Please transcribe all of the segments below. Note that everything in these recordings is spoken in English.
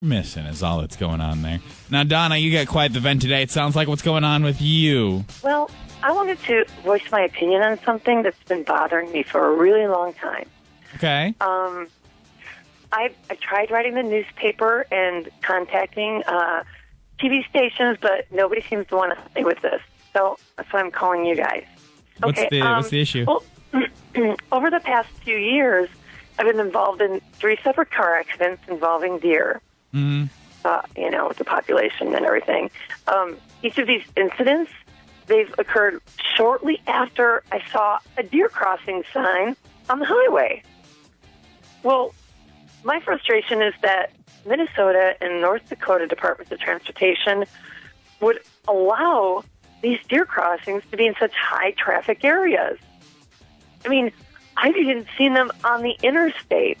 missing is all that's going on there. Now, Donna, you got quite the vent today. It sounds like what's going on with you. Well, I wanted to voice my opinion on something that's been bothering me for a really long time. Okay. I tried writing the newspaper and contacting TV stations, but nobody seems to want to help me with this. So that's why I'm calling you guys. What's the issue? Well, over the past few years, I've been involved in 3 separate car accidents involving deer. Mm-hmm. With the population and everything. Each of these incidents, they've occurred shortly after I saw a deer crossing sign on the highway. Well, my frustration is that Minnesota and North Dakota Departments of Transportation would allow these deer crossings to be in such high traffic areas. I mean, I've even seen them on the interstate.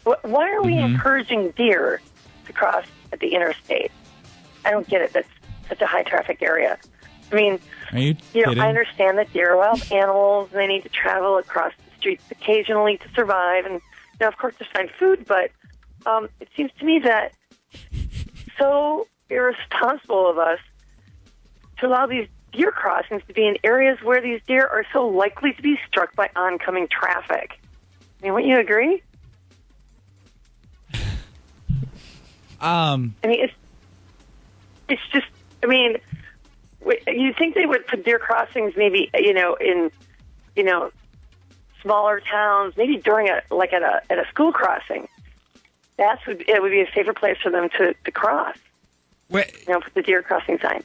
Why are we encouraging deer to cross at the interstate? I don't get it. That's such a high traffic area. I mean, are you I understand that deer are wild animals and they need to travel across the streets occasionally to survive. And, of course, to find food. But it seems to me that so irresponsible of us to allow these deer crossings to be in areas where these deer are so likely to be struck by oncoming traffic. I mean, wouldn't you agree? I mean, it's just, I mean, you think they would put deer crossings maybe, in, smaller towns, maybe during at a school crossing. It would be a safer place for them to cross. Wait. Put the deer crossing sign.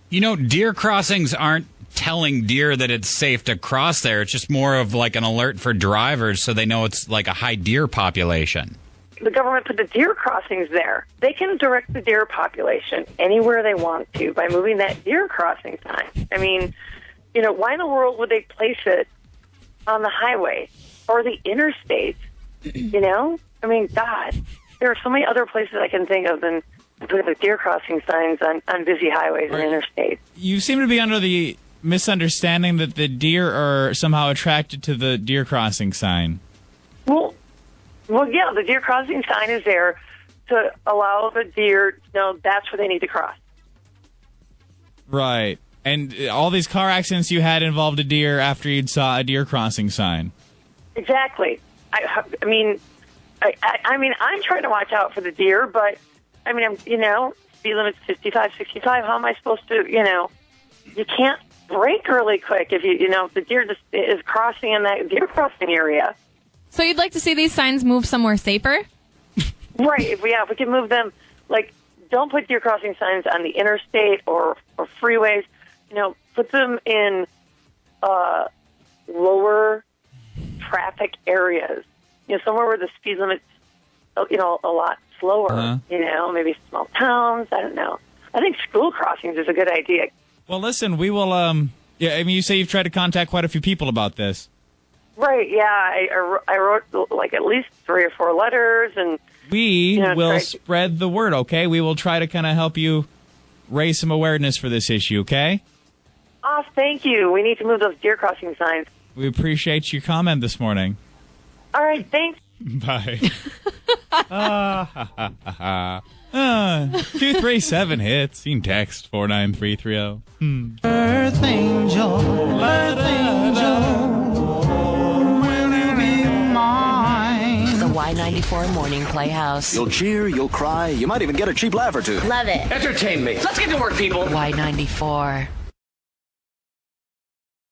Deer crossings aren't telling deer that it's safe to cross there. It's just more of like an alert for drivers so they know it's like a high deer population. The government put the deer crossings there. They can direct the deer population anywhere they want to by moving that deer crossing sign. I mean, why in the world would they place it on the highway or the interstate? I mean, God, there are so many other places I can think of than putting the deer crossing signs on busy highways and interstates. You seem to be under the misunderstanding that the deer are somehow attracted to the deer crossing sign. Well, yeah, the deer crossing sign is there to allow the deer to know that's where they need to cross. Right. And all these car accidents you had involved a deer after you'd saw a deer crossing sign. Exactly. I mean, I'm trying to watch out for the deer, but, I mean, speed limit's 55, 65. How am I supposed to, you can't brake really quick if if the deer just is crossing in that deer crossing area. So you'd like to see these signs move somewhere safer? Right. If we can move them, don't put deer crossing signs on the interstate or freeways. Put them in lower traffic areas. Somewhere where the speed limit's, a lot slower. Uh-huh. Maybe small towns. I don't know. I think school crossings is a good idea. Well, listen, we will. You say you've tried to contact quite a few people about this. Right, yeah. I wrote at least 3 or 4 letters, and we will spread the word. Okay, we will try to kind of help you raise some awareness for this issue. Okay. Oh, thank you. We need to move those deer crossing signs. We appreciate your comment this morning. All right, thanks. Bye. 237 hits. You can text 49330. Earth angel, earth angel. Y94 Morning Playhouse. You'll cheer, you'll cry, you might even get a cheap laugh or two. Love it. Entertain me. Let's get to work, people. Y94.